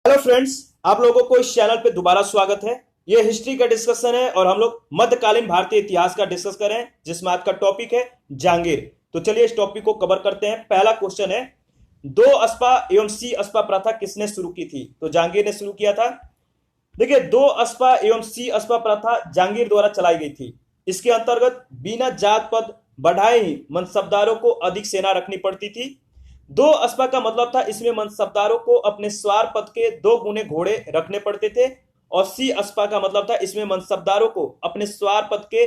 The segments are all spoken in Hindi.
हेलो फ्रेंड्स, आप लोगों को इस चैनल पे दोबारा स्वागत है। ये हिस्ट्री का डिस्कशन है और हम लोग मध्यकालीन भारतीय इतिहास का डिस्कस कर रहे हैं, जिसमें आज का टॉपिक है जहांगीर। तो चलिए इस टॉपिक को कवर करते हैं। पहला क्वेश्चन है, दो अस्पा एवं सी अस्पा प्रथा किसने शुरू की थी? तो जहांगीर ने शुरू किया था। देखिए, दो अस्पा एवं सी अस्पा प्रथा जहांगीर द्वारा चलाई गई थी। इसके अंतर्गत बिना जात पद बढ़ाए ही मनसबदारों को अधिक सेना रखनी पड़ती थी। दो अस्पा का मतलब था इसमें मनसबदारों को अपने स्वार पद के 2 गुने घोड़े रखने पड़ते थे, और सी अस्पा का मतलब था इसमें मनसबदारों को अपने स्वार पद के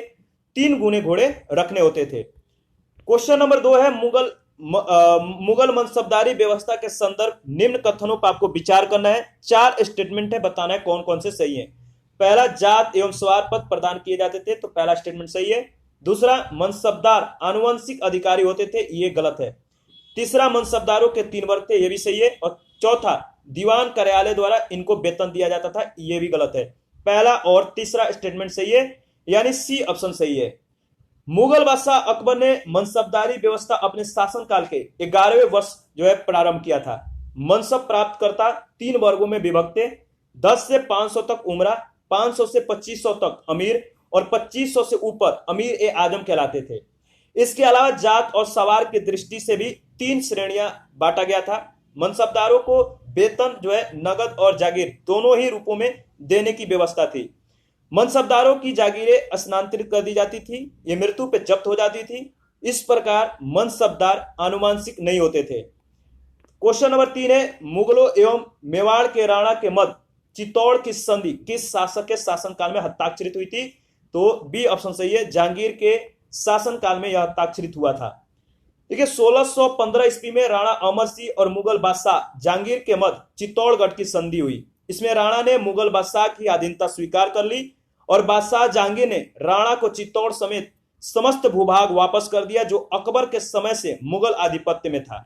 3 गुने घोड़े रखने होते थे। क्वेश्चन नंबर 2 है, मुगल मनसबदारी व्यवस्था के संदर्भ निम्न कथनों पर आपको विचार करना है। 4 स्टेटमेंट है, बताना है कौन कौन से सही है। पहला, जात एवं स्वार पद प्रदान किए जाते थे, तो पहला स्टेटमेंट सही है। दूसरा, मनसबदार आनुवंशिक अधिकारी होते थे, ये गलत है। तीसरा, मनसबदारों के 3 वर्ग थे, ये भी सही है। और चौथा, दीवान कार्यालय द्वारा इनको वेतन दिया जाता था, ये भी गलत है। पहला और तीसरा स्टेटमेंट सही है, यानी सी ऑप्शन सही है। मुगल बादशाह अकबर ने मनसबदारी व्यवस्था अपने शासनकाल के 11वें वर्ष प्रारंभ किया था। मनसब प्राप्तकर्ता 3 वर्गों में विभक्त थे। 10 से 500 तक उमरा, 500 से 2500 तक अमीर और 2500 से ऊपर अमीर ए आजम कहलाते थे। इसके अलावा जात और सवार की दृष्टि से भी 3 श्रेणियां बांटा गया था। मनसबदारों को वेतन नगद और जागीर दोनों ही रूपों में देने की व्यवस्था थी। मनसबदारों की जागीरें स्थानांतरित कर दी जाती थी, ये मृत्यु पे जब्त हो जाती थी। इस प्रकार मनसबदार आनुवंशिक नहीं होते थे। क्वेश्चन नंबर 3 है, मुगलों एवं मेवाड़ के राणा के मध्य चित्तौड़ की संधि किस शासक के शासनकाल में हस्ताक्षरित हुई थी? तो बी ऑप्शन सही है, जहांगीर के शासनकाल में यह हस्ताक्षरित हुआ था। देखिए, 1615 ईस्वी में राणा अमर सिंह और मुगल बादशाह जहांगीर के मध्य चित्तौड़गढ़ की संधि हुई। इसमें राणा ने मुगल बादशाह की अधीनता स्वीकार कर ली और बादशाह जहांगीर ने राणा को चित्तौड़ समेत समस्त भूभाग वापस कर दिया, जो अकबर के समय से मुगल आधिपत्य में था।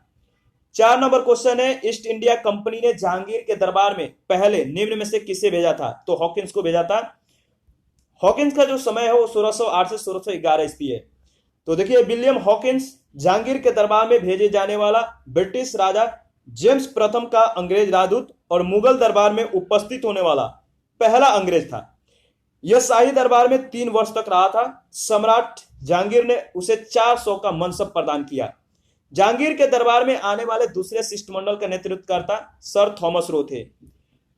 4 नंबर क्वेश्चन है, ईस्ट इंडिया कंपनी ने जहांगीर के दरबार में पहले निम्न में से किसे भेजा था? तो हॉकिंस को भेजा था। हॉकिंस का जो समय है वो 1608 से 1611 ईस्वी है। तो देखिए, विलियम हॉकिंस जहांगीर के दरबार में भेजे जाने वाला ब्रिटिश राजा जेम्स प्रथम का अंग्रेज राजदूत और मुगल दरबार में उपस्थित होने वाला पहला अंग्रेज था। यह शाही दरबार में 3 वर्ष तक रहा था। सम्राट जहांगीर ने उसे 400 का मनसब प्रदान किया। जहांगीर के दरबार में आने वाले दूसरे शिष्टमंडल का नेतृत्व करता सर थॉमस रो थे।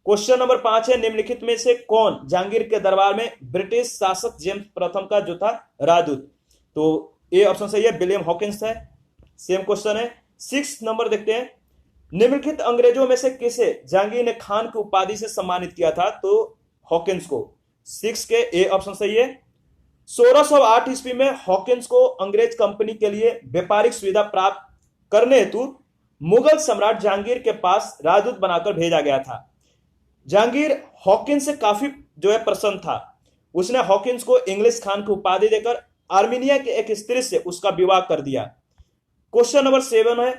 क्वेश्चन नंबर 5 है, निम्नलिखित में से कौन जहांगीर के दरबार में ब्रिटिश शासक जेम्स प्रथम का जो था राजदूत? तो ए ऑप्शन सही है, विलियम हॉकिंस है। सेम क्वेश्चन है। 6 नंबर देखते हैं, निम्नलिखित अंग्रेजों में से किसे जहांगीर ने खान की उपाधि से सम्मानित किया था? तो हॉकिंस को। 6 के ए ऑप्शन सही है। 1608 ईस्वी में हॉकिंस को अंग्रेज कंपनी के लिए व्यापारिक सुविधा प्राप्त करने हेतु मुगल सम्राट जहांगीर के पास राजदूत बनाकर भेजा गया था। जहांगीर हॉकिंस से काफी प्रसन्न था। उसने हॉकिंस को इंग्लिश खान की उपाधि देकर आर्मीनिया के एक स्त्री से उसका विवाह कर दिया। क्वेश्चन नंबर 7 है,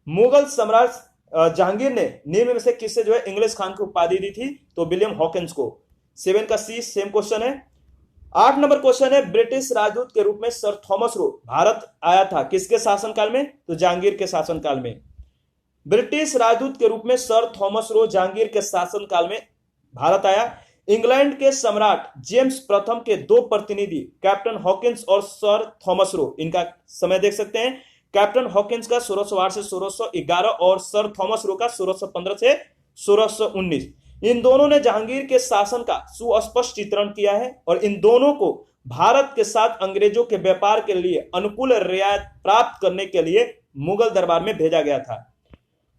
मुगल सम्राट जहांगीर ने निम्न में से किससे इंग्लिश खान की उपाधि दी थी? तो विलियम हॉकिंस को। 7 का सी सेम क्वेश्चन है। 8 नंबर क्वेश्चन है, ब्रिटिश राजदूत के रूप में सर थॉमस रो भारत आया था, किसके शासनकाल में? तो जहांगीर के शासनकाल में। ब्रिटिश राजदूत के रूप में सर थॉमस रो जहांगीर के शासनकाल में भारत आया। इंग्लैंड के सम्राट जेम्स प्रथम के 2 प्रतिनिधि कैप्टन हॉकिंस और सर थॉमस रो, इनका समय देख सकते हैं। कैप्टन हॉकिंस का 1608 से 1611 और सर थॉमस रो का 1615 से 1619। इन दोनों ने जहांगीर के शासन का सुस्पष्ट चित्रण किया है और इन दोनों को भारत के साथ अंग्रेजों के व्यापार के लिए अनुकूल रियायत प्राप्त करने के लिए मुगल दरबार में भेजा गया था।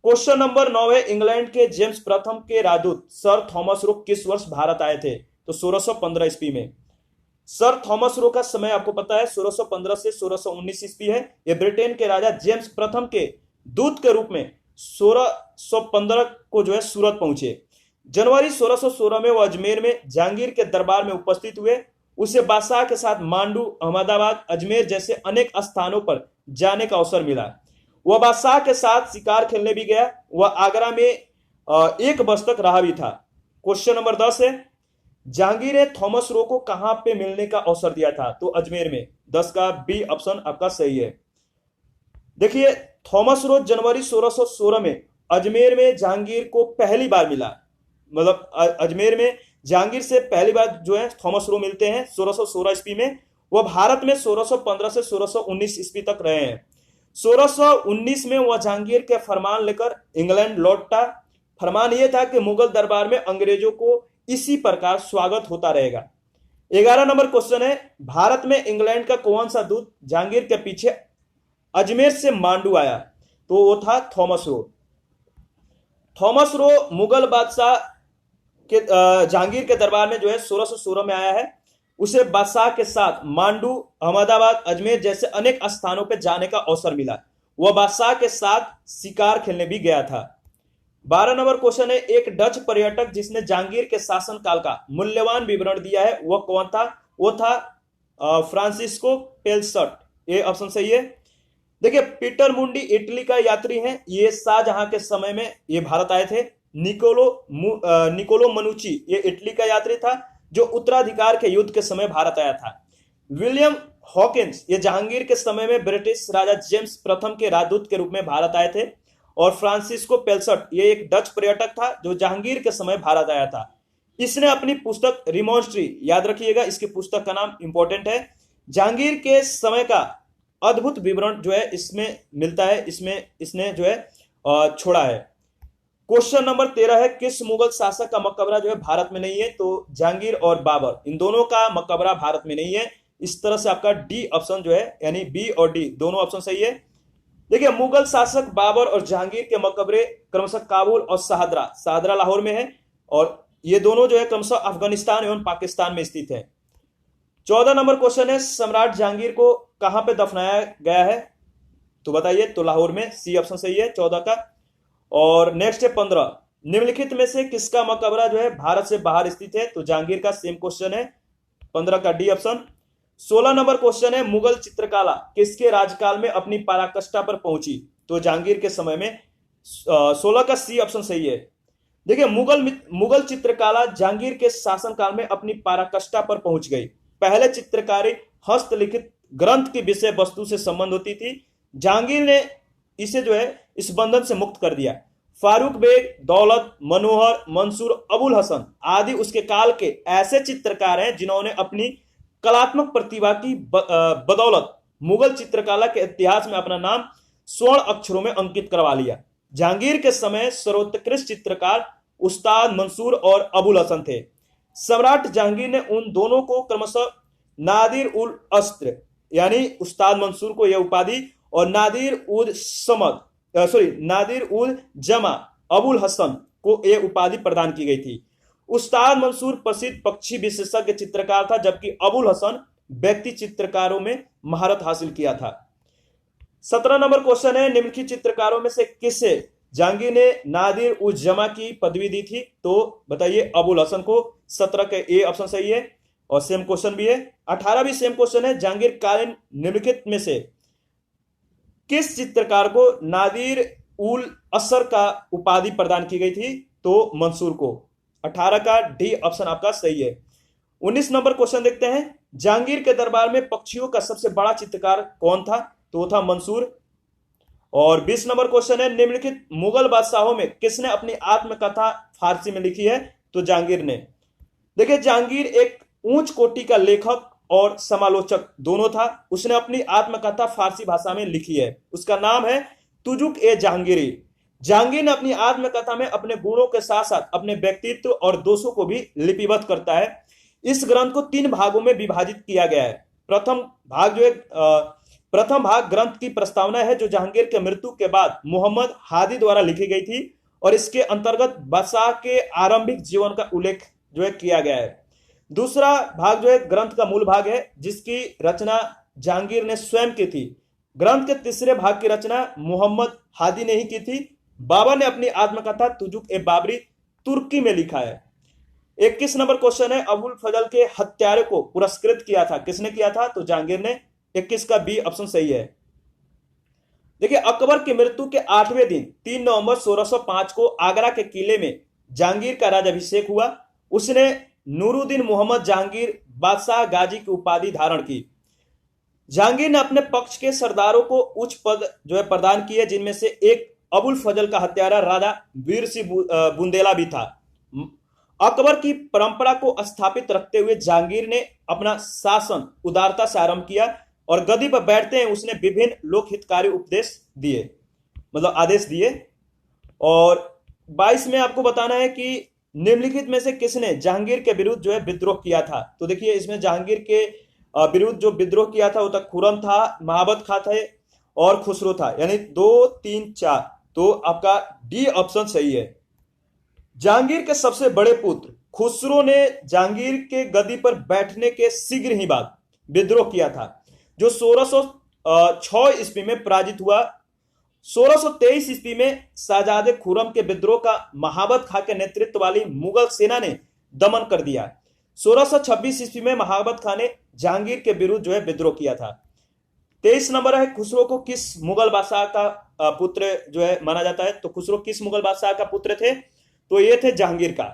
क्वेश्चन नंबर 9 है, इंग्लैंड के जेम्स प्रथम के राजदूत सर थॉमस रो किस वर्ष भारत आए थे? तो 1615 ईस्वी में। सर थॉमस रो का समय आपको पता है 1615 से 1619 ईस्वी है। यह ब्रिटेन के राजा जेम्स प्रथम के दूत के रूप में 1615 को सूरत पहुंचे। जनवरी 1616 में वह अजमेर में जहांगीर के दरबार में उपस्थित हुए। उसे बादशाह के साथ मांडू, अहमदाबाद, अजमेर जैसे अनेक स्थानों पर जाने का अवसर मिला। वह बादशाह के साथ शिकार खेलने भी गया। वह आगरा में 1 वर्ष तक रहा भी था। क्वेश्चन नंबर 10 है, जहांगीर ने थॉमस रो को कहां पे मिलने का अवसर दिया था? तो अजमेर में। 10 का बी ऑप्शन आपका सही है। देखिए, थॉमस रो जनवरी 1616 में अजमेर में जहांगीर को पहली बार मिला। मतलब अजमेर में जहांगीर से पहली बार जो है थॉमस रो मिलते हैं 1616 ईस्वी में। वह भारत में 1615 से 1619 ईस्वी तक रहे हैं। 1619 में वह जहांगीर के फरमान लेकर इंग्लैंड लौटा। फरमान यह था कि मुगल दरबार में अंग्रेजों को इसी प्रकार स्वागत होता रहेगा। 11 नंबर क्वेश्चन है, भारत में इंग्लैंड का कौन सा दूत जहांगीर के पीछे अजमेर से मांडू आया? तो वो था Thomas Roe. Thomas Roe Mughal बादशाह के जहांगीर के दरबार में जो है 1616 में आया है। उसे बादशाह के साथ मांडू, अहमदाबाद, अजमेर जैसे अनेक स्थानों पर जाने का अवसर मिला। वह बादशाह के साथ शिकार खेलने भी गया था। 12 नंबर क्वेश्चन है, एक डच पर्यटक जिसने जहांगीर के शासनकाल का मूल्यवान विवरण दिया है वह कौन था? वो था फ्रांसिस्को पेलसट। ये ऑप्शन सही है। देखिए, पीटर मुंडी इटली का यात्री हैं। ये शाहजहां के समय में ये भारत आए थे। निकोलो मनुची ये इटली का यात्री था जो उत्तराधिकार के युद्ध के समय भारत आया था। विलियम हॉकिंस ये जहांगीर के समय में ब्रिटिश राजा जेम्स प्रथम के राजदूत के रूप में भारत आए थे। और फ्रांसिस्को पेलसट ये एक डच पर्यटक था जो जहांगीर के समय भारत आया था। इसने अपनी पुस्तक रिमॉन्स्ट्री, याद रखिएगा इसकी पुस्तक का नाम इंपॉर्टेंट है, जहांगीर के समय का अद्भुत विवरण जो है इसमें मिलता है, इसमें इसने जो है छोड़ा है। क्वेश्चन नंबर 13 है, किस मुगल शासक का मकबरा जो है भारत में नहीं है? तो जहांगीर और बाबर, इन दोनों का मकबरा भारत में नहीं है। इस तरह से आपका डी ऑप्शन जो है, यानी बी और डी दोनों ऑप्शन सही है। देखिए, मुगल शासक बाबर और जहांगीर के मकबरे क्रमशः काबुल और शाहदरा लाहौर में है। और ये दोनों जो है क्रमशः अफगानिस्तान एवं पाकिस्तान में स्थित है। 14 नंबर क्वेश्चन है, सम्राट जहांगीर को कहां पे दफनाया गया है? तो बताइए। तो लाहौर में, सी ऑप्शन सही है 14 का। और नेक्स्ट है 15, निम्नलिखित में से किसका मकबरा जो है भारत से बाहर स्थित है? तो जहांगीर का सेम क्वेश्चन है, 15 का डी ऑप्शन। 16 नंबर क्वेश्चन है, मुगल चित्रकला किसके राजकाल में अपनी पराकाष्ठा पर पहुंची? तो जहांगीर के समय में। 16 का सी ऑप्शन सही है। देखिए, मुगल चित्रकला जहांगीर के शासनकाल में अपनी पराकाष्ठा पर पहुंच गई। पहले चित्रकारी हस्तलिखित ग्रंथ की विषय वस्तु से संबंध होती थी। जहांगीर ने इसे जो है इस बंधन से मुक्त कर दिया। फारूक बेग, दौलत, मनोहर, मंसूर, अबुल हसन आदि उसके काल के ऐसे चित्रकार हैं जिन्होंने अपनी कलात्मक प्रतिभा की बदौलत मुगल चित्रकला के इतिहास में अपना नाम स्वर्ण अक्षरों में अंकित करवा लिया। जहांगीर के समय सर्वोत्कृष्ट चित्रकार उस्ताद मंसूर और अबुल हसन थे। सम्राट जहांगीर ने उन दोनों को क्रमशः नादिर उल अस्त्र, यानी उस्ताद मंसूर को यह उपाधि, और नादिर उल जमा अबुल हसन को यह उपाधि प्रदान की गई थी। उस्ताद मंसूर प्रसिद्ध पक्षी विशेषज्ञ चित्रकार था, जबकि अबुल हसन व्यक्ति चित्रकारों में महारत हासिल किया था। 17 नंबर क्वेश्चन है, निम्नलिखित चित्रकारों में से किसे जहांगीर ने नादिर उल जमा की पदवी दी थी? तो बताइए अबुल हसन को। 17 के ए ऑप्शन सही है और सेम क्वेश्चन भी है। 18 भी सेम क्वेश्चन है, जहांगीर कालीन निम्नलिखित में से किस चित्रकार को नादिर उल असर का उपाधि प्रदान की गई थी? तो मंसूर को। 18 का डी ऑप्शन आपका सही है। 19 नंबर क्वेश्चन देखते हैं, जहांगीर के दरबार में पक्षियों का सबसे बड़ा चित्रकार कौन था? तो वो था मंसूर। और 20 नंबर क्वेश्चन है, निम्नलिखित मुगल बादशाहों में किसने अपनी आत्मकथा फारसी में लिखी है? तो जहांगीर ने। देखिए, जहांगीर एक उच्च कोटि का लेखक और समालोचक दोनों था। उसने अपनी आत्मकथा फारसी भाषा में लिखी है। उसका नाम है तुजुक ए जहांगीरी। जहांगीर ने अपनी आत्मकथा में अपने गुणों के साथ साथ अपने व्यक्तित्व और दोषों को भी लिपिबद्ध करता है। इस ग्रंथ को 3 भागों में विभाजित किया गया है। प्रथम भाग ग्रंथ की प्रस्तावना है जो जहांगीर के मृत्यु के बाद मोहम्मद हादी द्वारा लिखी गई थी और इसके अंतर्गत बादशाह के आरंभिक जीवन का उल्लेख जो है किया गया है। दूसरा भाग जो है ग्रंथ का मूल भाग है जिसकी रचना जहांगीर ने स्वयं की थी। ग्रंथ के तीसरे भाग की रचना मोहम्मद हादी ने ही की थी। बाबर ने अपनी आत्मकथा तुजुक ए बाबरी तुर्की में लिखा है। 21 नंबर क्वेश्चन है, अबुल फजल के हत्यारे को पुरस्कृत किया था, किसने किया था? तो जहांगीर ने। 21 का बी ऑप्शन सही है। देखिए, अकबर की मृत्यु के 8वें दिन 3 नवंबर 1605 को आगरा के किले में जहांगीर का राज्याभिषेक हुआ। उसने नूरुद्दीन मोहम्मद जहांगीर बादशाह गाजी की उपाधि धारण की। जहांगीर ने अपने पक्ष के सरदारों को उच्च पद जो है प्रदान किए, जिनमें से एक अबुल फजल का हत्यारा राजा वीर सिंह बुंदेला भी था। अकबर की परंपरा को स्थापित रखते हुए जहांगीर ने अपना शासन उदारता से आरंभ किया और गद्दी पर बैठते हैं उसने विभिन्न लोकहितकारी उपदेश दिए, मतलब आदेश दिए। और 22 में आपको बताना है कि निम्नलिखित में से किसने जहांगीर के विरुद्ध जो है विद्रोह किया था। तो देखिए इसमें जहांगीर के विरुद्ध जो विद्रोह किया था वो था खुरम था, महाबत खां थे और खुसरो था, यानी 2, 3, 4। तो आपका डी ऑप्शन सही है। जहांगीर के सबसे बड़े पुत्र खुसरो ने जहांगीर के गद्दी पर बैठने के शीघ्र ही बाद विद्रोह किया था, जो 1606 ईस्वी में पराजित हुआ। 1623 ईस्वी में शाहजादे खुरम के विद्रोह का महाबत खां के नेतृत्व वाली मुगल सेना ने दमन कर दिया। 1626 ईस्वी में महाबत खां ने जहांगीर के विरुद्ध जो है विद्रोह किया था। 23 नंबर है, खुसरो को किस मुगल बादशाह का पुत्र जो है माना जाता है। तो खुसरो किस मुगल बादशाह का पुत्र थे, तो ये थे जहांगीर का।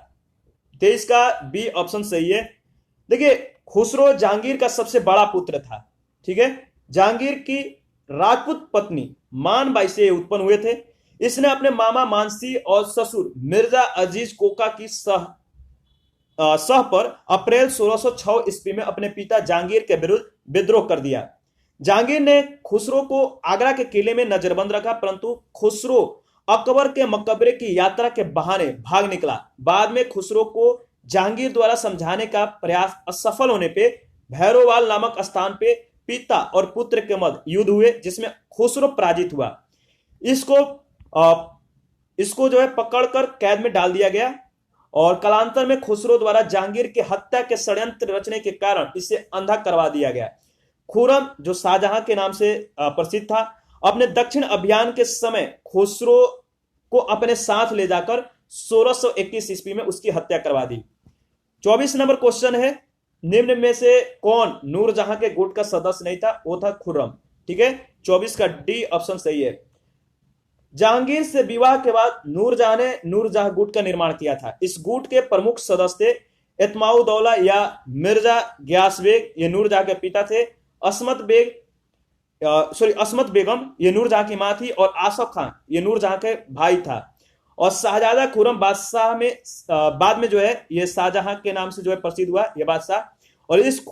23 का बी ऑप्शन सही है। देखिए खुसरो जहांगीर का सबसे बड़ा पुत्र था, ठीक है। जहांगीर की राजपूत पत्नी मानबाई से उत्पन्न हुए थे। इसने अपने मामा मानसी और ससुर मिर्जा अजीज कोका की सह पर अप्रैल 1606 ईस्वी में अपने पिता जहांगीर के विरुद्ध विद्रोह कर दिया। जहांगीर ने खुसरो को आगरा के किले में नजरबंद रखा, परंतु खुसरो अकबर के मकबरे की यात्रा के बहाने भाग निकला। बाद में खुसरो को जहांगीर द्वारा समझाने का प्रयास असफल होने पे भैरोवाल नामक स्थान पे पिता और पुत्र के मध्य युद्ध हुए, जिसमें खुसरो पराजित हुआ। इसको जो है पकड़कर कैद में डाल दिया गया और कालांतर में खुसरो द्वारा जहांगीर की हत्या के षड्यंत्र रचने के कारण इसे अंधा करवा दिया गया। खुरम जो शाहजहां के नाम से प्रसिद्ध था, अपने दक्षिण अभियान के समय खुसरो को अपने साथ ले जाकर 1621 ईस्वी में उसकी हत्या करवा दी। 24 नंबर क्वेश्चन है, निम्न में से कौन नूरजहां के गुट का सदस्य नहीं था। वो था खुर्रम, ठीक है। 24 का डी ऑप्शन सही है। जहांगीर से विवाह के बाद नूरजहां ने नूरजहां गुट का निर्माण किया था। इस गुट के प्रमुख सदस्य थे इत्माउद्दौला या मिर्जा ग्यास बेग, ये नूरजहां के पिता थे। असमत बेगम ये नूरजहां की मां थी और आसफ खान ये नूरजहां के भाई था। और शाहजादा खुरम बादशाह में बाद में जो है ये शाहजहां के नाम से जो है प्रसिद्ध हुआ ये बादशाह। और इस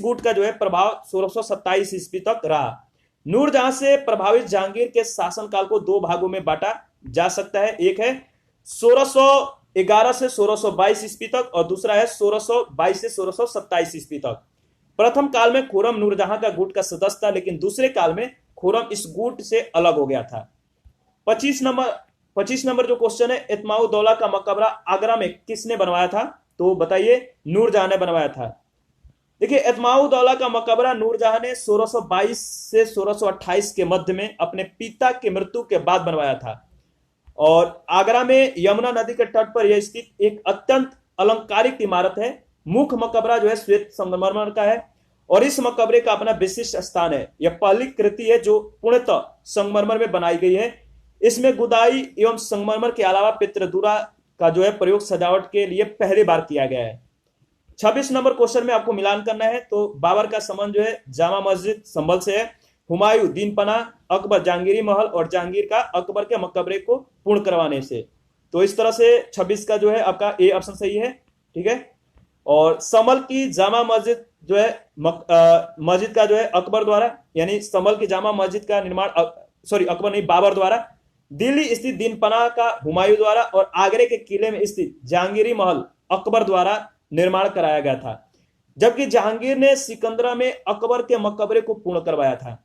गुट का जो है प्रभाव 1627 ईस्वी तक रहा। नूरजहां से प्रभावित जहांगीर के शासनकाल को दो भागों में बांटा जा सकता है। एक है 1611 से 1622 ईस्वी तक और दूसरा है 1622 से 1627 ईस्वी तक। प्रथम काल में खुरम नूरजहां का गुट का सदस्य था, लेकिन दूसरे काल में खुरम इस गुट से अलग हो गया था। 25 नंबर जो क्वेश्चन है, इत्माउद्दौला का मकबरा आगरा में किसने बनवाया था। तो बताइए, नूरजहां ने बनवाया था। देखिए इत्माउद्दौला का मकबरा नूरजहां ने 1622 से 1628 के मध्य में अपने पिता की मृत्यु के बाद बनवाया था। और आगरा में यमुना नदी के तट पर यह स्थित एक अत्यंत अलंकारिक इमारत है। मुख्य मकबरा जो है श्वेत संगमरमर का है और इस मकबरे का अपना विशिष्ट स्थान है। यह पहली कृति है जो पूर्णतः संगमरमर में बनाई गई है। इसमें गुदाई एवं संगमरमर के अलावा पितृदूरा का जो है प्रयोग सजावट के लिए पहली बार किया गया है। 26 नंबर क्वेश्चन में आपको मिलान करना है। तो बाबर का संबंध जो है जामा मस्जिद संभल से है। हुमायूं दीन पना, अकबर जहांगीरी महल और जहांगीर का अकबर के मकबरे को पूर्ण करवाने से। तो इस तरह से 26 का जो है आपका ए ऑप्शन सही है, ठीक है। और समल की जामा मस्जिद जो है मस्जिद का जो है अकबर द्वारा, यानी समल की जामा मस्जिद का निर्माण अकबर नहीं बाबर द्वारा, दिल्ली स्थित दीन पना का हुमायूं द्वारा और आगरे के किले में स्थित जहांगीरी महल अकबर द्वारा निर्माण कराया गया था। जबकि जहांगीर ने सिकंदरा में अकबर के मकबरे को पूर्ण करवाया था।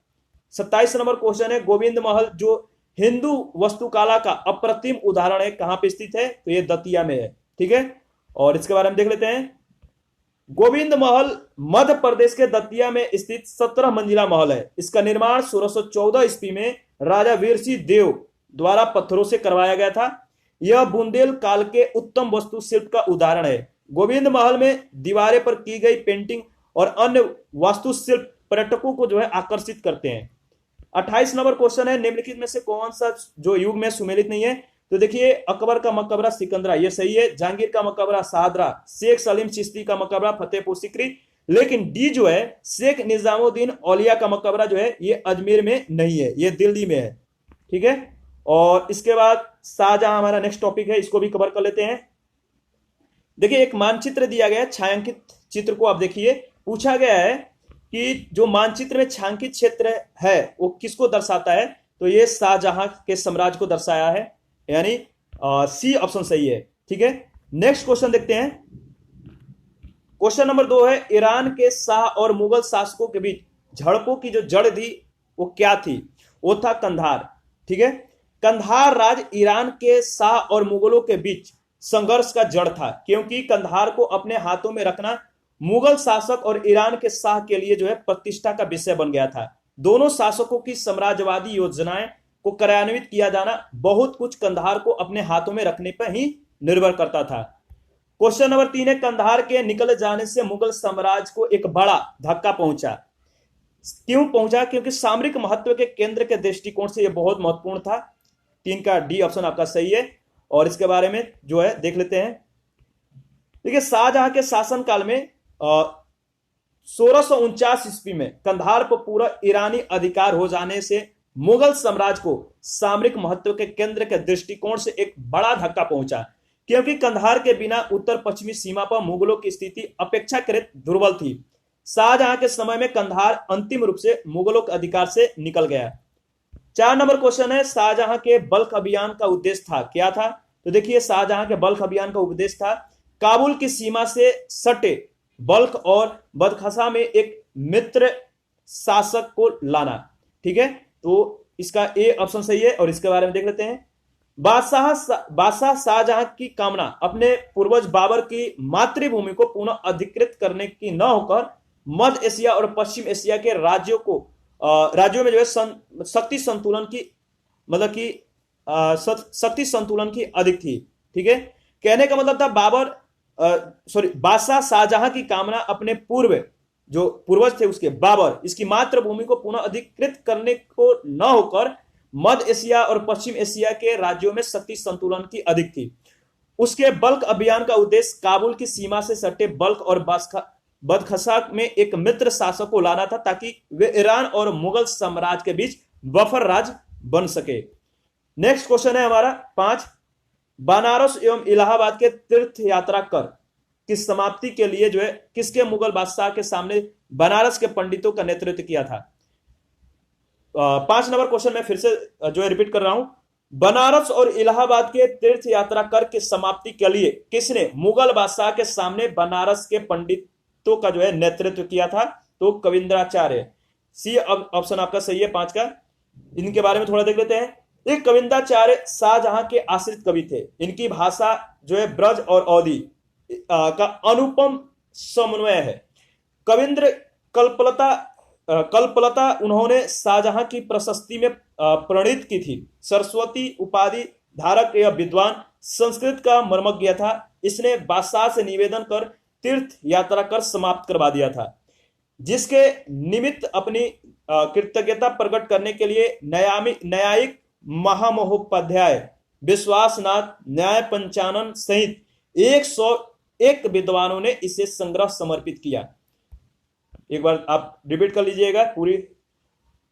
27 नंबर क्वेश्चन है, गोविंद महल जो हिंदू वास्तुकला का अप्रतिम उदाहरण है कहां पे स्थित है। तो ये दतिया में है, ठीक है। और इसके बारे में देख लेते हैं। गोविंद महल मध्य प्रदेश के दतिया में स्थित 17 मंजिला महल है। इसका निर्माण 1614 ईस्वी में राजा वीर सिंह देव द्वारा पत्थरों से करवाया गया था। यह बुंदेल काल के उत्तम वास्तुशिल्प का उदाहरण है। गोविंद महल में दीवारें पर की गई पेंटिंग और अन्य वास्तुशिल्प पर्यटकों को जो है आकर्षित करते हैं। 28 नंबर क्वेश्चन है, निम्नलिखित में से कौन सा जो युग में सुमेलित नहीं है। तो देखिए अकबर का मकबरा सिकंदरा, ये सही है। जहांगीर का मकबरा शाहदरा, शेख सलीम चिश्ती का मकबरा फतेहपुर सीकरी। लेकिन डी जो है शेख निजामुद्दीन औलिया का मकबरा जो है ये अजमेर में नहीं है, ये दिल्ली में है, ठीक है। और इसके बाद शाहजहां हमारा नेक्स्ट टॉपिक है, इसको भी कवर कर लेते हैं। देखिए एक मानचित्र दिया गया है, छायांकित चित्र को आप देखिए। पूछा गया है कि जो मानचित्र में छायांकित क्षेत्र है वो किसको दर्शाता है, तो ये शाहजहां के साम्राज्य को दर्शाया है, यानी सी ऑप्शन सही है। ठीक है, नेक्स्ट क्वेश्चन देखते हैं। क्वेश्चन नंबर 2 है, ईरान के शाह और मुगल शासकों के बीच झड़पों की जो जड़ थी वो क्या थी, वो था कंधार। ठीक है, कंधार राज ईरान के शाह और मुगलों के बीच संघर्ष का जड़ था, क्योंकि कंधार को अपने हाथों में रखना मुगल शासक और ईरान के शाह के लिए जो है प्रतिष्ठा का विषय बन गया था। दोनों शासकों की साम्राज्यवादी योजनाएं को कार्यान्वित किया जाना बहुत कुछ कंधार को अपने हाथों में रखने पर ही निर्भर करता था। क्वेश्चन नंबर 3 है, कंधार के निकल जाने से मुगल साम्राज्य को एक बड़ा धक्का पहुंचा। क्यों पहुंचा? क्योंकि सामरिक महत्व के केंद्र के दृष्टिकोण से यह बहुत महत्वपूर्ण था। 3 का डी ऑप्शन आपका सही है, और इसके बारे में जो है देख लेते हैं। देखिए शाहजहां के शासनकाल में 1649 ईस्वी में कंधार पर पूरा ईरानी अधिकार हो जाने से मुगल साम्राज्य को सामरिक महत्व के केंद्र के दृष्टिकोण से एक बड़ा धक्का पहुंचा, क्योंकि कंधार के बिना उत्तर पश्चिमी सीमा पर मुगलों की स्थिति अपेक्षाकृत दुर्बल थी। शाहजहां के समय में कंधार अंतिम रूप से मुगलों के अधिकार से निकल गया। 4 नंबर क्वेश्चन है, शाहजहां के बल्ख अभियान का उद्देश्य था, क्या था? तो देखिए शाहजहां के बल्ख अभियान का उद्देश्य था काबुल की सीमा से सटे बल्ख और बदखसा में एक मित्र शासक को लाना। ठीक है, तो इसका ए ऑप्शन सही है, और इसके बारे में देख लेते हैं। बादशाह शाहजहां की कामना अपने पूर्वज बाबर की मातृभूमि को पुनः अधिकृत करने की न होकर मध्य एशिया और पश्चिम एशिया के राज्यों में जो है शक्ति संतुलन की, मतलब कि शक्ति संतुलन की अधिक थी। ठीक है, कहने का मतलब था बादशाह शाहजहां की कामना अपने जो पूर्वज थे उसके बाबर, इसकी मातृभूमि को पुनः अधिकृत करने को न होकर मध्य एशिया और पश्चिम एशिया के राज्यों में शक्ति संतुलन की अधिक थी। उसके बल्ख अभियान का उद्देश्य काबुल की सीमा से सटे बल्ख और बदखसा में एक मित्र शासक को लाना था, ताकि वे ईरान और मुगल साम्राज्य के बीच बफर राज्य बन सके। नेक्स्ट क्वेश्चन है हमारा 5, बनारस एवं इलाहाबाद के तीर्थ यात्रा कर की समाप्ति के लिए जो है किसके मुगल बादशाह के सामने बनारस के पंडितों का नेतृत्व किया था? 5 नंबर क्वेश्चन में फिर से जो है रिपीट कर रहा हूं, बनारस और इलाहाबाद के तीर्थ यात्रा कर की समाप्ति के लिए किसने मुगल बादशाह के सामने बनारस के पंडितों का जो है नेतृत्व किया था? तो कविंद्राचार्य। सी ऑप्शन आपका सही है 5 का। इनके बारे में थोड़ा देख लेते हैं। एक कविंद्राचार्य शाहजहां के आश्रित कवि थे। इनकी भाषा जो है ब्रज और अवधी का अनुपम समन्वय है। कविंद्र कल्पलता उन्होंने शाहजहां की प्रशस्ति में प्रणीत की थी। सरस्वती उपाधि धारक यह विद्वान संस्कृत का मर्मज्ञ था। इसने बादशाह से निवेदन कर तीर्थ यात्रा कर समाप्त करवा दिया था, जिसके निमित्त अपनी कृतज्ञता प्रकट करने के लिए न्यायिक महामहोपाध्याय विश्वासनाथ न्याय पंचानन सहित 101 विद्वानों ने इसे संग्रह समर्पित किया। एक बार आप रिपीट कर लीजिएगा पूरी।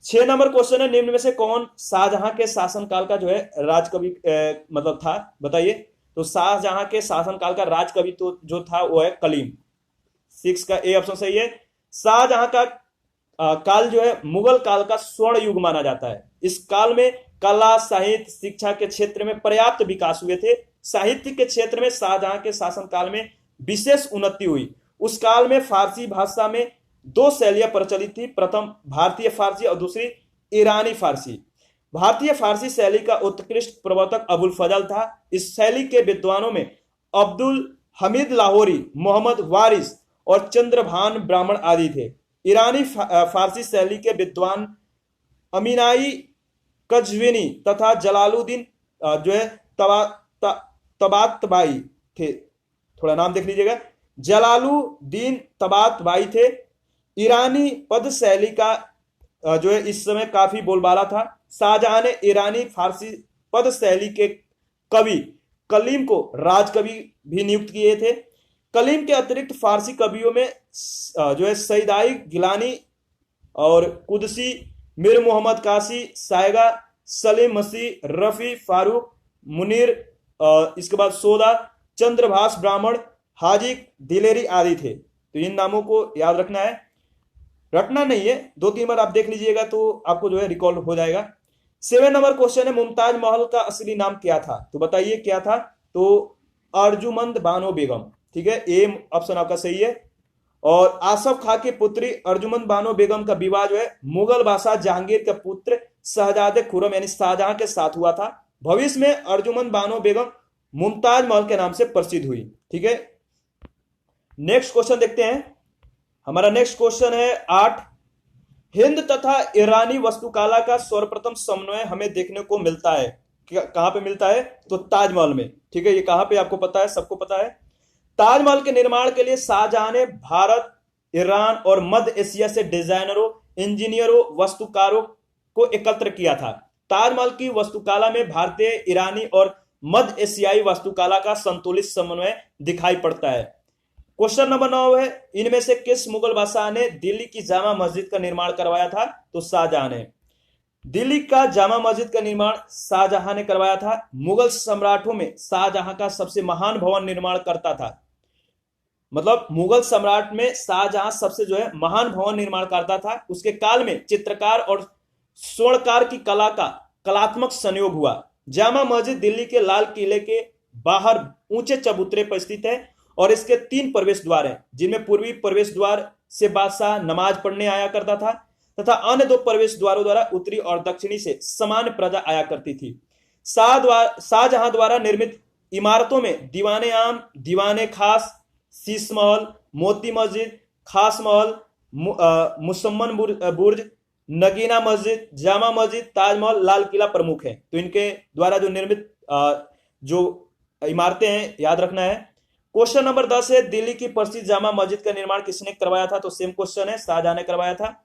6 नंबर क्वेश्चन है, निम्न में से कौन शाहजहां के शासनकाल का जो है राजकवि मतलब था, बताइए? तो शाहजहां के शासनकाल का राजकवि तो जो था वो है कलीम। 6 का ए ऑप्शन सही है। शाहजहां का काल जो है मुगल काल का स्वर्ण युग माना जाता है। इस काल में कला साहित्य शिक्षा के क्षेत्र में पर्याप्त विकास हुए थे। साहित्य के क्षेत्र में शाहजहां के शासनकाल में विशेष उन्नति हुई। उस काल में फारसी भाषा में 2 शैलियां प्रचलित थी, प्रथम भारतीय फारसी और दूसरी ईरानी फारसी। भारतीय फारसी शैली का उत्कृष्ट प्रवर्तक अबुल फजल था। इस शैली के विद्वानों में अब्दुल हमीद लाहौरी, मोहम्मद वारिस और चंद्रभान ब्राह्मण आदि थे। ईरानी फारसी शैली के विद्वान अमीनाई कजविनी तथा जलालुद्दीन जो है तबातबाई थे। थोड़ा नाम देख लीजिएगा, जलालुद्दीन तबातबाई थे। ईरानी पद शैली का जो है इस समय काफी बोलबाला था। शाहजहां ने ईरानी फारसी पद शैली के कवि कलीम को राजकवि भी नियुक्त किए थे। कलीम के अतिरिक्त फारसी कवियों में जो है सईदाई गिलानी और कुदसी, मीर मोहम्मद कासी, सायगा, सलीम मसीह, रफी, फारूक, मुनीर, इसके बाद सोदा, चंद्रभाष ब्राह्मण, हाजी दिलेरी आदि थे। तो इन नामों को याद रखना है, रटना नहीं है, 2-3 बार आप देख लीजिएगा तो आपको जो है रिकॉल हो जाएगा। 7 नंबर क्वेश्चन है, मुमताज महल का असली नाम क्या था? तो बताइए क्या था? तो अर्जुमंद बानो बेगम, ठीक है, ए ऑप्शन आपका सही है। और आसफ खां की पुत्री अर्जुमंद बानो बेगम का विवाह जो है मुगल बादशाह जहांगीर के पुत्र शहजादे खुरम यानी शाहजहां के साथ हुआ था। भविष्य में अर्जुमंद बानो बेगम मुमताज महल के नाम से प्रसिद्ध हुई। ठीक है, नेक्स्ट क्वेश्चन देखते हैं। हमारा नेक्स्ट क्वेश्चन है 8। हिंद तथा ईरानी वास्तुकला का सर्वप्रथम समन्वय हमें देखने को मिलता है, कहां पे मिलता है? तो ताजमहल में। ठीक है, ये कहां पे आपको पता है, सबको पता है। ताजमहल के निर्माण के लिए शाहजहां ने भारत, ईरान और मध्य एशिया से डिजाइनरों, इंजीनियरों, वास्तुकारों को एकत्र किया था। ताजमहल की वास्तुकला में भारतीय, ईरानी और मध्य एशियाई वास्तुकला का संतुलित समन्वय दिखाई पड़ता है। क्वेश्चन नंबर 9 है, इनमें से किस मुगल बादशाह ने दिल्ली की जामा मस्जिद का निर्माण करवाया था? तो शाहजहां ने। दिल्ली का जामा मस्जिद का निर्माण शाहजहां ने करवाया था। मुगल सम्राटों में शाहजहां का सबसे महान भवन निर्माण करता था, मतलब मुगल सम्राट में शाहजहां सबसे जो है महान भवन निर्माण करता था। उसके काल में चित्रकार और स्वर्णकार की कला का कलात्मक संयोग हुआ। जामा मस्जिद दिल्ली के लाल किले के बाहर ऊंचे चबूतरे पर स्थित है और इसके 3 प्रवेश द्वार हैं, जिनमें पूर्वी प्रवेश द्वार से बादशाह नमाज पढ़ने आया करता था तथा अन्य 2 प्रवेश द्वारों द्वारा उत्तरी और दक्षिणी से सामान्य प्रजा आया करती थी। शाहजहां द्वारा निर्मित इमारतों में दीवाने आम, दीवाने खास, शीश महल, मोती मस्जिद, खास महल, मुसम्मन बुर्ज, नगीना मस्जिद, जामा मस्जिद, ताजमहल, लाल किला प्रमुख है। तो इनके द्वारा जो निर्मित जो इमारतें हैं याद रखना है। क्वेश्चन नंबर 10 है, दिल्ली की प्रसिद्ध जामा मस्जिद का निर्माण किसने करवाया था? तो सेम क्वेश्चन है, शाहजहां ने करवाया था।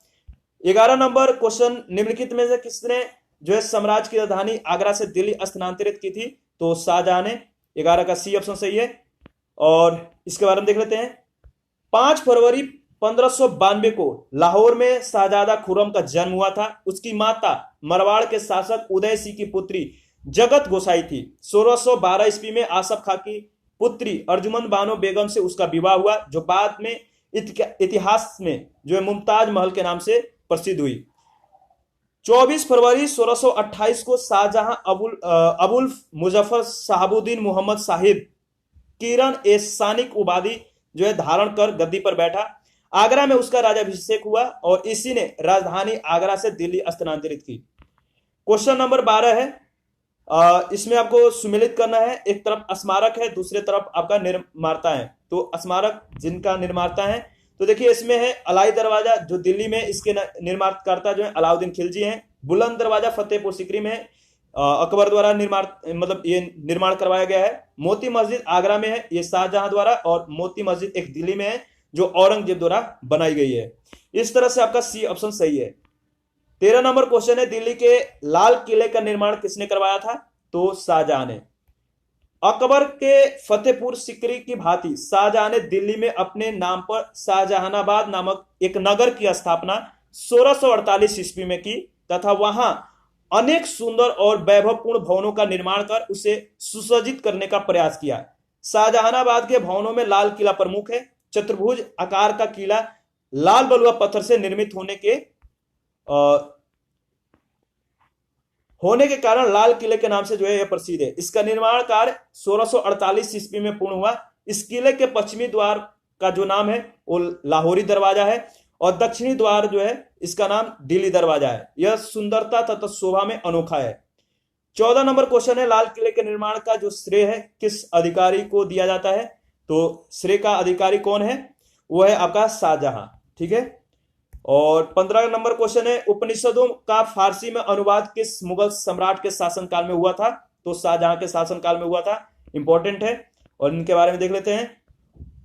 11 नंबर क्वेश्चन, निम्नलिखित में से किसने जो है साम्राज्य की राजधानी आगरा से दिल्ली स्थानांतरित की थी? तो शाहजहां ने। 11 का सी ऑप्शन सही है। और इसके बारे में देख लेते हैं। 5 फरवरी 1592 को लाहौर में शाहजादा खुर्रम का जन्म हुआ था। उसकी माता मरवाड़ के शासक उदय सिंह की पुत्री जगत गोसाई थी। 1612 ईस्वी में आसफ खां की पुत्री अर्जुमंद बानो बेगम से उसका विवाह हुआ, जो बाद में इतिहास में जो है मुमताज महल के नाम से प्रसिद्ध हुई। 24 फरवरी 1628 को शाहजहां अबुल मुजफ्फर शहाबुद्दीन मोहम्मद साहिब किरण ए सानिक उपाधि जो है धारण कर गद्दी पर बैठा। आगरा में उसका राजाभिषेक हुआ और इसी ने राजधानी आगरा से दिल्ली स्थानांतरित की। क्वेश्चन नंबर 12 है, इसमें आपको सुमेलित करना है। एक तरफ स्मारक है, दूसरे तरफ आपका निर्माता है। तो स्मारक जिनका निर्माता है, तो देखिए इसमें है अलाई दरवाजा जो दिल्ली में, इसके निर्माणकर्ता जो है अलाउद्दीन खिलजी हैं। बुलंद दरवाजा फतेहपुर सीकरी में अकबर द्वारा निर्माण करवाया गया है। मोती मस्जिद आगरा में है, ये शाहजहां द्वारा, और मोती मस्जिद एक दिल्ली में है जो औरंगजेब द्वारा बनाई गई है। इस तरह से आपका सी ऑप्शन सही है। 13 नंबर क्वेश्चन है, दिल्ली के लाल किले का निर्माण किसने करवाया था? तो शाहजहां ने। अकबर के फतेहपुर सीकरी की भांति शाहजहां ने दिल्ली में अपने नाम पर शाहजहानाबाद नामक एक नगर की स्थापना 1648 ईस्वी में की तथा वहां अनेक सुंदर और वैभवपूर्ण भवनों का निर्माण कर उसे सुसज्जित करने का प्रयास किया। शाहजहानाबाद के भवनों में लाल किला प्रमुख है। चतुर्भुज आकार का किला लाल बलुआ पत्थर से निर्मित होने के कारण लाल किले के नाम से जो है यह प्रसिद्ध है। इसका निर्माण कार्य 1648 ईस्वी में पूर्ण हुआ। इस किले के पश्चिमी द्वार का जो नाम है वो लाहौरी दरवाजा है और दक्षिणी द्वार जो है इसका नाम दिल्ली दरवाजा है। यह सुंदरता तथा शोभा में अनोखा है। 14 नंबर क्वेश्चन है, लाल किले के निर्माण का जो श्रेय है किस अधिकारी को दिया जाता है? तो श्रेय का अधिकारी कौन है? वो है आपका शाहजहां। ठीक है। और 15 नंबर क्वेश्चन है, उपनिषदों का फारसी में अनुवाद किस मुगल सम्राट के शासनकाल में हुआ था? तो शाहजहां के शासनकाल में हुआ था। इंपॉर्टेंट है और इनके बारे में देख लेते हैं।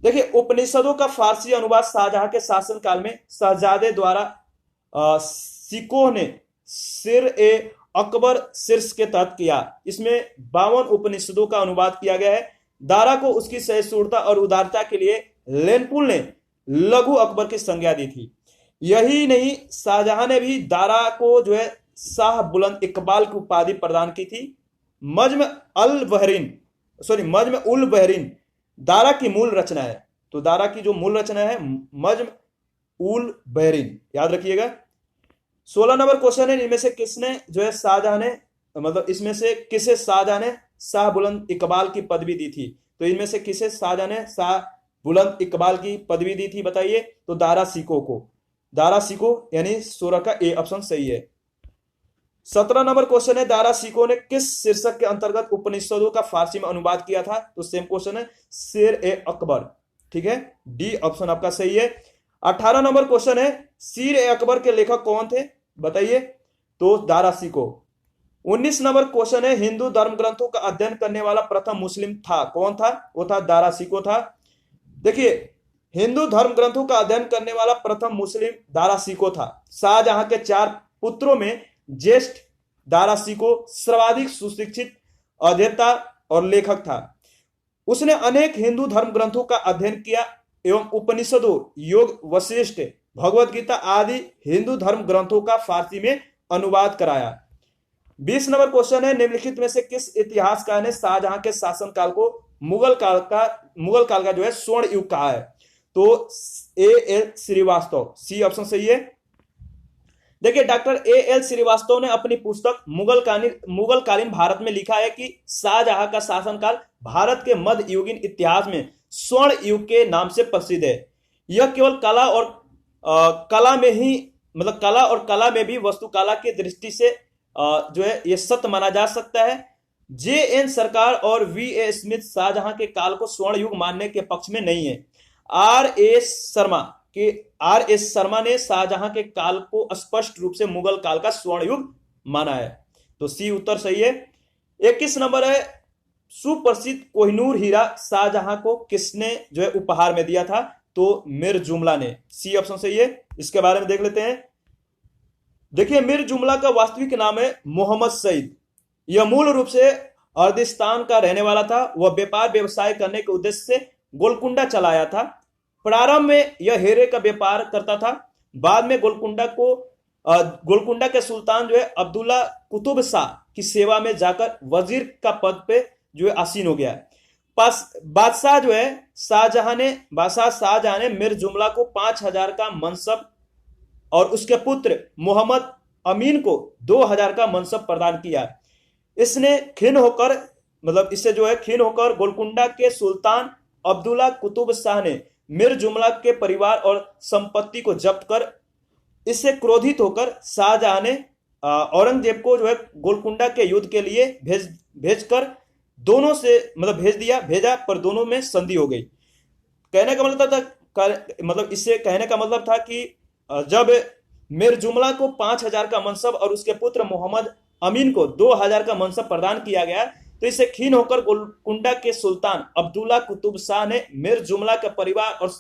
देखिए, उपनिषदों का फारसी अनुवाद शाहजहां के शासनकाल में शहजादे द्वारा सिकोह ने सिर ए अकबर शीर्ष के तहत किया। इसमें 52 उपनिषदों का अनुवाद किया गया है। दारा को उसकी सहिष्णुता और उदारता के लिए लेनपुल ने लघु अकबर की संज्ञा दी थी। यही नहीं, शाहजहां ने भी दारा को जो है शाह बुलंद इकबाल की उपाधि प्रदान की थी। मजम उल बहरीन दारा की मूल रचना है, तो दारा की जो मूल रचना है मज्म उल बहरीन, याद रखिएगा। 16 नंबर क्वेश्चन है, इनमें से किसने जो है शाहजहां ने, मतलब इसमें से किसे शाहजहां ने शाह बुलंद इकबाल की पदवी दी थी, तो इनमें से किसे शाहजहां ने शाह बुलंद इकबाल की पदवी दी थी, बताइए। तो दारा सिको को, दारा सिको, यानी 16 का ए ऑप्शन सही है। 17 नंबर क्वेश्चन है, दारा सिको ने किस शीर्षक के अंतर्गत उपनिषदों का फारसी में अनुवाद किया था, तो सेम क्वेश्चन है शेर ए अकबर, ठीक है, डी ऑप्शन आपका सही है। 18 नंबर क्वेश्चन है, शेर ए अकबर के लेखक कौन थे, बताइए। तो दारा सिको। 19 नंबर क्वेश्चन है, हिंदू धर्म ग्रंथों का अध्ययन करने वाला प्रथम मुस्लिम था, कौन था, वो था दारा सिको था। देखिए, हिंदू धर्म ग्रंथों का अध्ययन करने वाला प्रथम मुस्लिम दारा सिको था। शाहजहां के 4 पुत्रों में ज्येष्ठ दारा सिको सर्वाधिक सुशिक्षित अध्येता और लेखक था। उसने अनेक हिंदू धर्म ग्रंथों का अध्ययन किया एवं उपनिषदों, योग, वशिष्ठ, भगवत गीता आदि हिंदू धर्म ग्रंथों का फारसी में अनुवाद कराया। 20 नंबर क्वेश्चन है, निम्नलिखित में से किस इतिहासकार ने शाहजहां के शासनकाल को मुगल काल का जो है स्वर्ण युग कहा है, तो A L Srivastava, C option सही है। देखिए, डॉक्टर ए एल श्रीवास्तव ने अपनी पुस्तक मुगल कालीन भारत में लिखा है कि शाहजहां का शासनकाल भारत के मध्ययुगीन इतिहास में स्वर्ण युग के नाम से प्रसिद्ध है। यह केवल कला में ही, मतलब कला में भी वस्तुकला की दृष्टि से जो है ये सत्य माना जा सकता है। जे एन सरकार और वी ए स्मिथ शाहजहां के काल को स्वर्ण युग मानने के पक्ष में नहीं है। आर एस शर्मा ने शाहजहां के काल को स्पष्ट रूप से मुगल काल का स्वर्ण युग माना है, तो सी उत्तर सही है। 21 नंबर है, सुप्रसिद्ध कोहिनूर हीरा शाहजहां को किसने जो है उपहार में दिया था, तो मीर जुमला ने, सी ऑप्शन सही है। इसके बारे में देख लेते हैं। देखिए, मीर जुमला का वास्तविक नाम है मोहम्मद सईद। यह मूल रूप से अर्दिस्तान का रहने वाला था। वह व्यापार व्यवसाय करने के उद्देश्य से गोलकुंडा चलाया था। प्रारंभ में यह हीरे का व्यापार करता था। बाद में गोलकुंडा के सुल्तान जो है अब्दुल्ला कुतुब शाह की सेवा में जाकर वजीर का पद पे जो है आसीन हो गया। बादशाह शाहजहां ने मीर जुमला को 5000 का मनसब और उसके पुत्र मोहम्मद अमीन को 2000 का मनसब प्रदान किया। इससे खिन्न होकर गोलकुंडा के सुल्तान अब्दुल्ला कुतुब शाह ने मीर जुमला के परिवार और संपत्ति को जब्त कर, इससे क्रोधित होकर शाहजहां ने औरंगजेब को जो है गोलकुंडा के युद्ध के लिए भेजा, पर दोनों में संधि हो गई। कहने का मतलब था कि जब मीर जुमला को 5000 का मनसब और उसके पुत्र मोहम्मद अमीन को 2000 का मनसब प्रदान किया गया, तो इससे खीन होकर गोलकुंडा के सुल्तान अब्दुल्ला कुतुब शाह ने मीर जुमला का परिवार और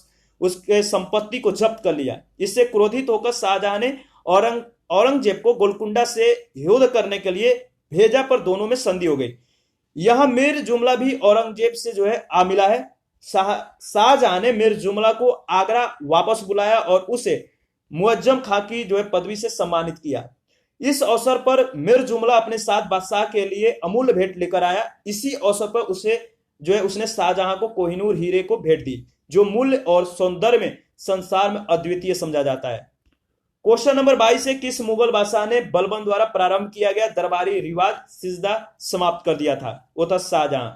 उसके संपत्ति को जब्त कर लिया। इससे क्रोधित होकर शाहजहां ने औरंगजेब को गोलकुंडा से युद्ध करने के लिए भेजा, पर दोनों में संधि हो गई। यहां मीर जुमला भी औरंगजेब से जो है आ मिला है। शाहजहां ने मीर जुमला को आगरा वापस बुलाया और उसे मुअज्जम खां की जो है पदवी से सम्मानित किया। इस अवसर पर मीर जुमला अपने साथ बादशाह के लिए अमूल्य भेंट लेकर आया। इसी अवसर पर उसने शाहजहां को कोहिनूर हीरे को भेंट दी, जो मूल्य और सौंदर्य में संसार में अद्वितीय समझा जाता है। क्वेश्चन नंबर 22 है, किस मुगल बादशाह ने बलबन द्वारा प्रारंभ किया गया दरबारी रिवाज सिजदा समाप्त कर दिया था, वो था शाहजहां,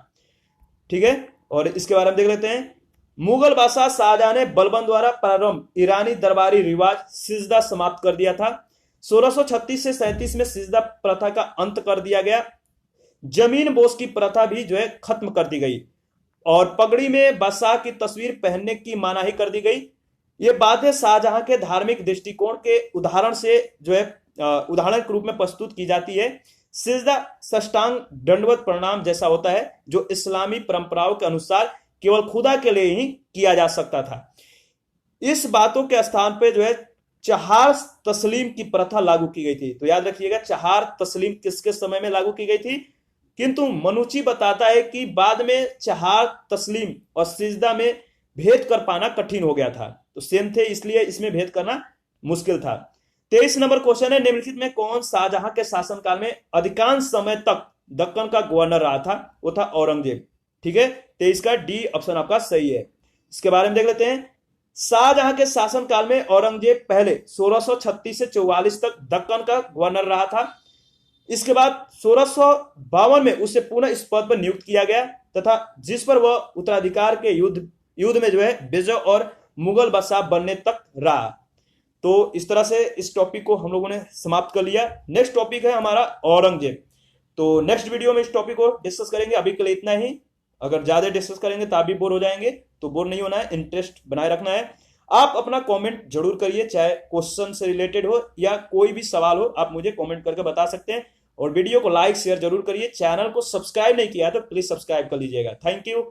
ठीक है। और इसके बारे में देख लेते हैं। मुगल बादशाह शाहजहां ने बलबन द्वारा प्रारंभ ईरानी दरबारी रिवाज सिजदा समाप्त कर दिया था। 1636 से 37 में सिजदा प्रथा का अंत कर दिया गया। जमीन बोस की प्रथा भी जो है खत्म कर दी गई और पगड़ी में बादशाह की तस्वीर पहनने की मनाही कर दी गई। ये बातें शाहजहां के धार्मिक दृष्टिकोण के उदाहरण के रूप में प्रस्तुत की जाती है। सिजदा साष्टांग दंडवत प्रणाम जैसा होता है, जो इस्लामी परंपराओं के अनुसार केवल खुदा के लिए ही किया जा सकता था। इस बातों के स्थान पे जो है चहार तस्लीम की प्रथा लागू की गई थी। तो याद रखिएगा, चहार तस्लीम किसके समय में लागू की गई थी, किंतु मनुची बताता है कि बाद में चहार तस्लीम और सिजदा में भेद कर पाना कठिन हो गया था। तो सेम थे, इसलिए इसमें भेद करना मुश्किल था। 23 नंबर क्वेश्चन है, निम्नलिखित में कौन शाहजहां के शासनकाल में अधिकांश समय तक दक्कन का गवर्नर रहा था, वो था औरंगजेब। ठीक है, तो इसका डी ऑप्शन आपका सही है। इसके बारे में देख लेते हैं। शाहजहां के शासनकाल में औरंगजेब पहले 1636 से 44 तक दक्कन का गवर्नर रहा था। इसके बाद 1652 में उसे पुनः इस पद पर नियुक्त किया गया तथा जिस पर वह उत्तराधिकार के युद्ध में जो है विजय और मुगल बादशाह बनने तक रहा। तो इस तरह से इस टॉपिक को हम लोगों ने समाप्त कर लिया। नेक्स्ट टॉपिक है हमारा औरंगजेब। तो नेक्स्ट वीडियो में इस टॉपिक को डिस्कस करेंगे। अभी के लिए इतना ही। अगर ज्यादा डिस्कस करेंगे तो आप भी बोर हो जाएंगे, तो बोर नहीं होना है, इंटरेस्ट बनाए रखना है। आप अपना कमेंट जरूर करिए, चाहे क्वेश्चन से रिलेटेड हो या कोई भी सवाल हो, आप मुझे कमेंट करके बता सकते हैं। और वीडियो को लाइक शेयर जरूर करिए। चैनल को सब्सक्राइब नहीं किया है तो प्लीज सब्सक्राइब कर लीजिएगा। Thank you.